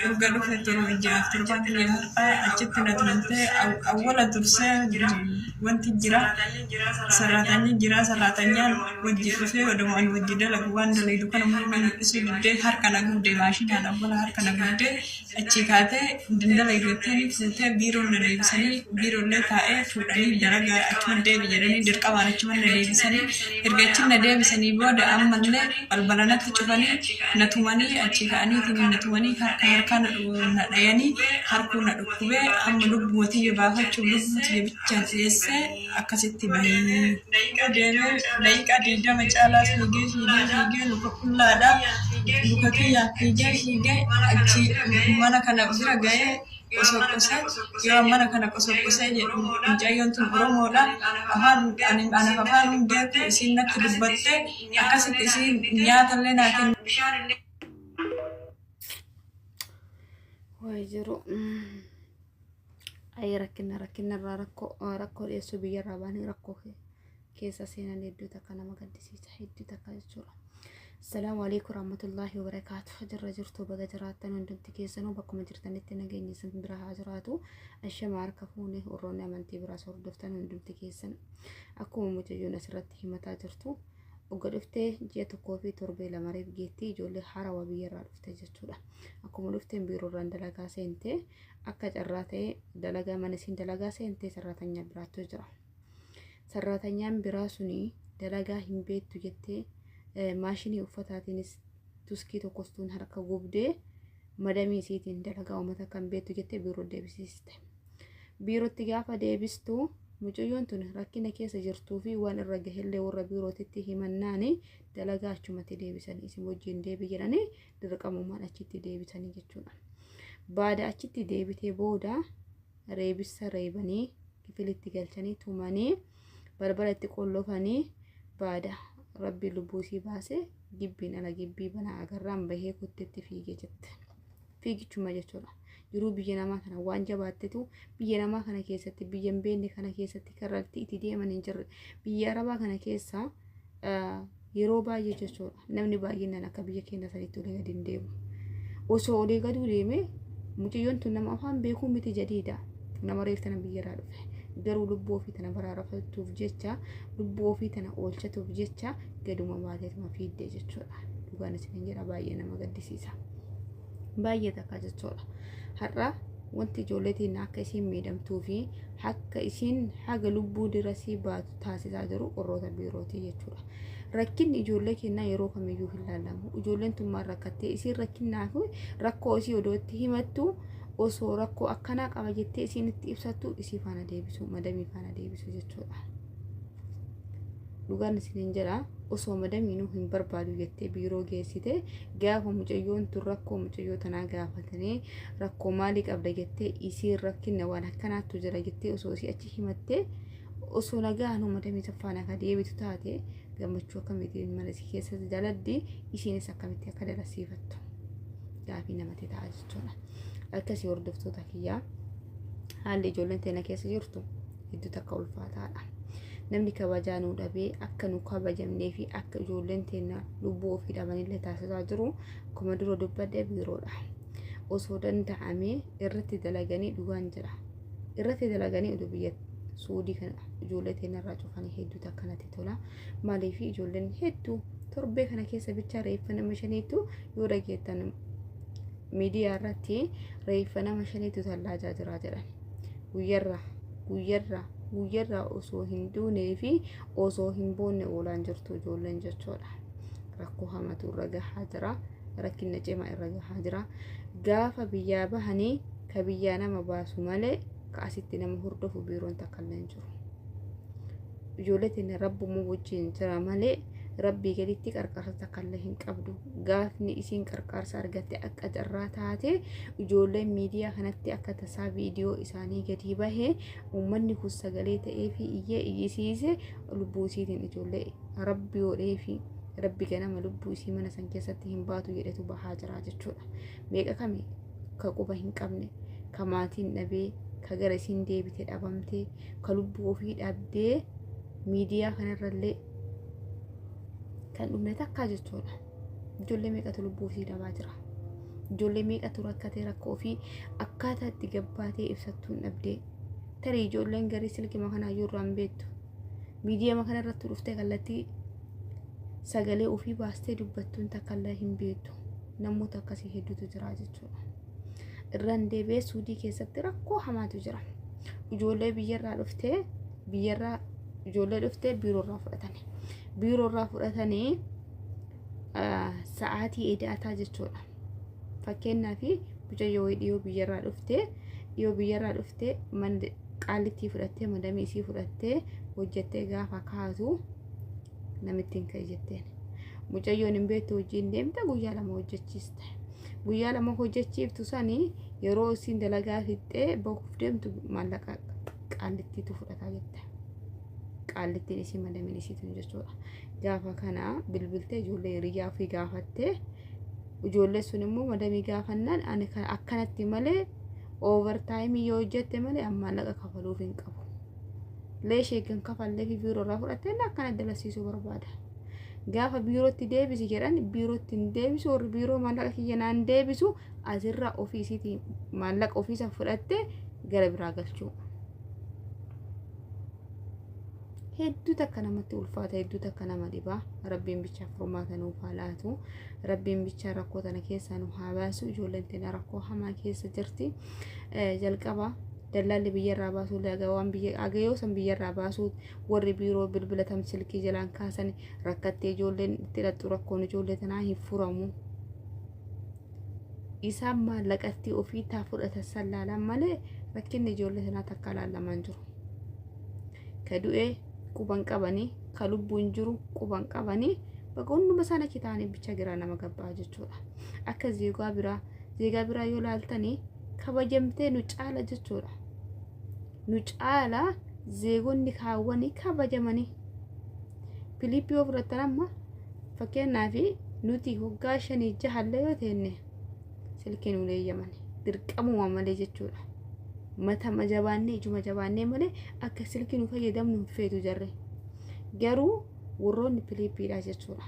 urga dhufe turu ija turban kiyya achitti na turte awwala turse wanti jira sarratanyaan wajji dhufe odumaan wajji dalagu waan dalagu kana mul'an isu didde harka na gudde maashinaan awwala harka na gudde achi kaate dindala ijootteen ibsite biiroon na deebisanii biiroollee taa'ee fuudhanii dalaga achuma deebi jedhanii dirqamaan achuma na deebisanii erga achi na deebisanii booda ammallee balbalanatti cufanii na tumanii achi ka'aniitiin na tumanii harka na dhayanii harkuu na dhukkubee amma lubbuutii baafachuuf lubbuutii bichaan dhiyeessee akkasitti bahee deemee daqiiqaa 20 caalaa fiigee luka qullaadhaa luka kiyyaa fiigee achi mana kana bira ga'ee qosokose yoo mana kana qosokose jedhu mucayyoon tun Oromoodha afaan hundeetu isiin natti dubbatte akkasitti isiin nyaatallee naa kennu. Wayi jiru ay rakkina irraa rakkoo dhiyeessuu biyyarraa baanii rakkoo keessa seenan hedduu takka nama gaddisiisa hedduu takka jechuudha. Assalamu alaikum warahmatullahi wabarakatuh. Jirra jirtu baga jiraattan hundumti keessanuu bakkuma jirtanitti nageenyi isin bira haa jiraatu. Ashama harka fuune urroonni amantii biraa hordoftan hundumti keessan akkuma mucayyoon asirratti himataa jirtu Uga dhuftee ji'a tokkoo fi torbee lamareef geetti ijoollee haarawaa biyyarraa dhufte jechuudha. Akkuma dhufteen biiroorraan dalagaa seentee akka carraa ta'ee dalagaa mana isiin dalagaa seentee sarraatanya biraatu jira. Sarraatanyaan biraa suni dalagaa hin beektu jettee maashinii uffataatiinis tuskii tokkostuun harka gubdee madamii isiitiin dalagaa uummata kan beektu jettee biiroo deebisiste. Biirootti gaafa deebistu mucayyoon tun rakkina keessa jirtuu fi waan irra gahellee warra biirootitti himannaani dalagaa achumatti deebisanii isin wajjin deebi jedhanii dirqamumaan achitti deebisanii jechuudha. Baada achitti deebitee booda reebisa reebanii kifilitti galchanii tumanii balbala itti qollofanii baada rabbi lubbuusii baasee gibbiin ala gibbii banaa agarraan bahee kuttetti fiigee jette. Fiigichuma jechuudha. Yeroo biyya namaa kana waan jabaattetu biyya namaa kana keessatti biyya hin beekne kana keessatti karratti itti deeman hin jirre biyya arabaa kana keessa yeroo baay'ee jechuudha. Namni baay'inaan akka biyya keenya sanitti olii gadi hin deemu. Osoo olii gadi deeme mucayyoon tun nama afaan beekuu miti jadiidha. Nama reeftana biyyarraa dhufe. Garuu lubbuu ofii tana baraarafatuuf jecha lubbuu ofii tana oolchatuuf jecha gaduma baateetuma fiiddee jechuudha. Dhugaan isin jedha baay'ee nama gaddisiisa. Baay'ee takka jechuudha. Har'a wanti ijoolleetiin akka isiin miidhamtuu fi akka isiin haga lubbuu dirasii baatu taasisaa jiru qorroota biirootii jechuudha. Rakkinni ijoollee keenyaa yeroo kamiyyuu hin laalamu. Ijoolleen tun maal rakkattee isiin rakkinnaa fi rakkoo isii odoo itti himattu osoo rakkoo akkanaa qaba jettee isiin itti ibsattu isii faana deebisu madamii faana deebisu jechuudha. Dhugaan isin jedha osoo madamiinuu hin barbaadu jettee biiroo geessite gaafa mucayyoon tun rakkoo mucayyoo tanaa gaafatanii rakkoo maalii qabda jettee isiin rakkina waan akkanaattu jira jettee osoo isii achi himattee osoo nagaanuu madamii faana akka deebitu taate gammachuu akkamitiin mana isii keessatti daladdi isiinis akkamitti akka dalasiifattu gaafii namatti ta'a jechuudha. Akkasii hordoftoota kiyyaa haalli ijoolleen teena keessa jirtu hedduu takka ulfaataadha. Namni kabajaa nuu dhabee akka nu kabajamnee fi akka ijoolleen teena lubbuu ofii dhabanillee taasisaa jiru akkuma dura dubbadde biiroodha. Osoo danda'amee irratti dalaganii dhugaan jira. Irratti dalaganii oduu biyya Suudii kana ijoollee teena irraa cufanii hedduu takka natti tola. Maaliif ijoolleen hedduu torbee kana keessa bicha reeffa nama shaniitu yoo dhageettan miidiyaa irratti reeffa nama shaniitu tallaajaa jira jedhan. Guyyarraa osoo hin duunee fi osoo hin boonne oolaan jirtu ijoolleen jechuudha. Rakkoo hamatu irra gahaa jira. Rakkina cimaa irra gahaa jira. Gaafa biyyaa bahanii ka biyyaa nama baasu malee ka asitti nama hordofu biiroon takka illee hin jiru. Ijoollee teenya rabbummaa wajjin jira malee rabbii gaditti qarqarsa takka illee hin qabdu. Gaafni isiin qarqarsa argatte akka carraa taate ijoolleen miidiyaa kanatti akka tasaa viidiyoo isaanii gadi bahee uummanni kun sagalee ta'ee fi iyyee iyyisiise lubbuu isiitiin ijoollee rabbi godhee fi rabbi ganama lubbuu isii mana san keessatti hin baatu jedhetu bahaa jira jechuudha. Meeqa kami ka quba hin qabne ka maatiin dhabee ka gara isiin deebite dhabamtee ka lubbuu ofii dhabdee miidiyaa kanarrallee kan dhumne takka jechuudha. Ijoollee meeqatu lubbuu ofii dhabaa jira. ijoollee meeqatu rakkatee rakkoo fi akkaataa itti gabbaatee ibsattuun dhabdee tarii ijoolleen garii silkii makanaa jirran beektu miidiyaa kana irratti dhuftee kallattii sagalee ofii baastee dubbattuun takkalla hin beektu namoota akkasii hedduutu jira jechuudha. Irraan deebi'ee Suudii keessatti rakkoo hamaatu jira. Ijoollee biyyarraa dhuftee biiroorraa fudhatanii sa'aatii eedaataa jechuudha. Fakkeenyaaf mucayyoo dhiyoo biyyarraa dhuftee qaalittii fudhattee madamii isii fudhattee hojjettee gaafa kaatu namittiin ka'e jetteen. Mucayyoon hin beektu hojiin deemte guyyaa 2 hojjechiiste. Guyyaa 2 hojjechiiftu sanii yeroo isiin dalagaa fixxee bahuuf deemtu maallaqa qaalittiitu fudhataa jette. Qaalittiin isii madamiin isiitu jechuudha. Gaafa kana bilbiltee ijoollee hiriyaa fi gaafattee ijoollee sun immoo madamii gaafannaan ani akkanatti malee overtime yoo hojjette malee maallaqa kafaluuf hin qabu. Leeshee kan kafallee fi biiroorraa fudhattee akkana dalasiisuu barbaada. Gaafa biirootti deebisi jedhan biirootti hin deebisu warri biiroo maallaqa kiyyanaan deebisu asirraa ofiisiitii maallaqa ofiisa fudhattee gara biraa galchuu. Hedduu takka namatti ulfaata, hedduu takka nama dhibaa. Rabbiin bicha furmaata nuuf haa laatu. Rabbiin bicha rakkoo tana keessaa nu haa baasu. Ijoolleen teenya rakkoo hamaa keessa jirti. Jalqaba dallaalli biyyarraa baasuu waan agayoo san biyyarraa baasuu warri biiroo bilbila silkii jalaan kaasan rakkattee ijoolleen itti hidhattu rakkoon ijoollee tanaa hin furamu. Isaan maallaqatti ofii taa fudhatan sallaalan malee rakkinni ijoollee tanaa takka laallamaan jiru. Ka du'ee quban qabanii ka lubbuun jiru quban qabanii bakka hunduma sana kitaanii bicha giraa nama gabbaa jechuudha. Akka zeegaa biraa yoo laaltanii kabajamtee nu caala jechuudha. Nu caala zeegonni kaawwanii kabajamanii. Filiippii yoo fudhatan amma fakkeenyaaf nuti hoggaa 5-6 yoo teenne silkii nu leeyyaman dirqamuma malee jechuudha. Mata majabaannee ijuma jabaannee malee akka silkii nu fayyadamnu feetu jarre. Garuu warroonni Filiippiidha jechuudha.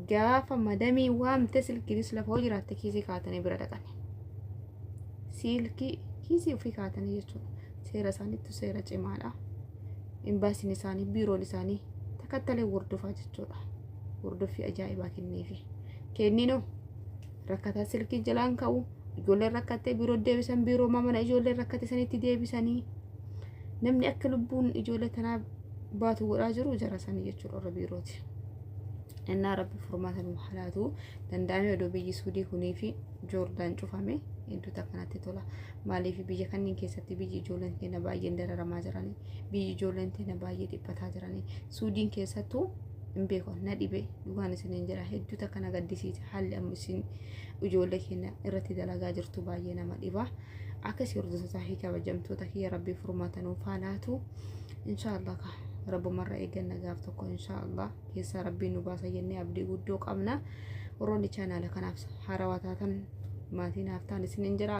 Gaafa madamii waamte silkiinis lafa hoo jiraatte kiisii kaatanii bira dhaqan. Silkii kiisii ofii kaatanii jechuudha. Seera isaaniitu seera cimaadha. Imbaasiin isaanii biiroon isaanii takkattalee hordofaa jechuudha. Hordofii ajaa'ibaa kenneefi. Kenninoo rakkataa silkii jalaan ka'u ijoolleen rakkattee biiroo deebisan biiroo mana ijoolleen rakkate sanitti deebisanii namni akka lubbuun ijoollee tanaa baatu godhaa jiru jara sanii jechuudha warra biirooti. Innaa rabbi furmaata nu halaatu danda'ame odoo biyyi Suudii kunii fi Joordaan cufame hedduu takkanatti tola. Maaliif biyya kanneen keessatti biyyi ijoolleen keenya baay'een dararamaa jiranii, biyyi ijoolleen keenya baay'ee dhiphataa jiranii. Suudiin keessattuu hin beeku na dhibee dhugaan isiniin jira hedduu takka na gaddisiisa haalli amma isin ijoollee keenya irratti dalagaa jirtu baay'ee nama dhiba. Akkasii hordoftoota fi kabajamtoota kiyya rabbii furmaata nuuf haa laatu. Inshaallah rabbumarraa eegganna gaaf tokko inshaallah keessa rabbiin nu baasa jennee abdii guddoo qabna. Warroonni chaanaala kanaaf haarawaa taatan maatiin haftaan isiniin jira.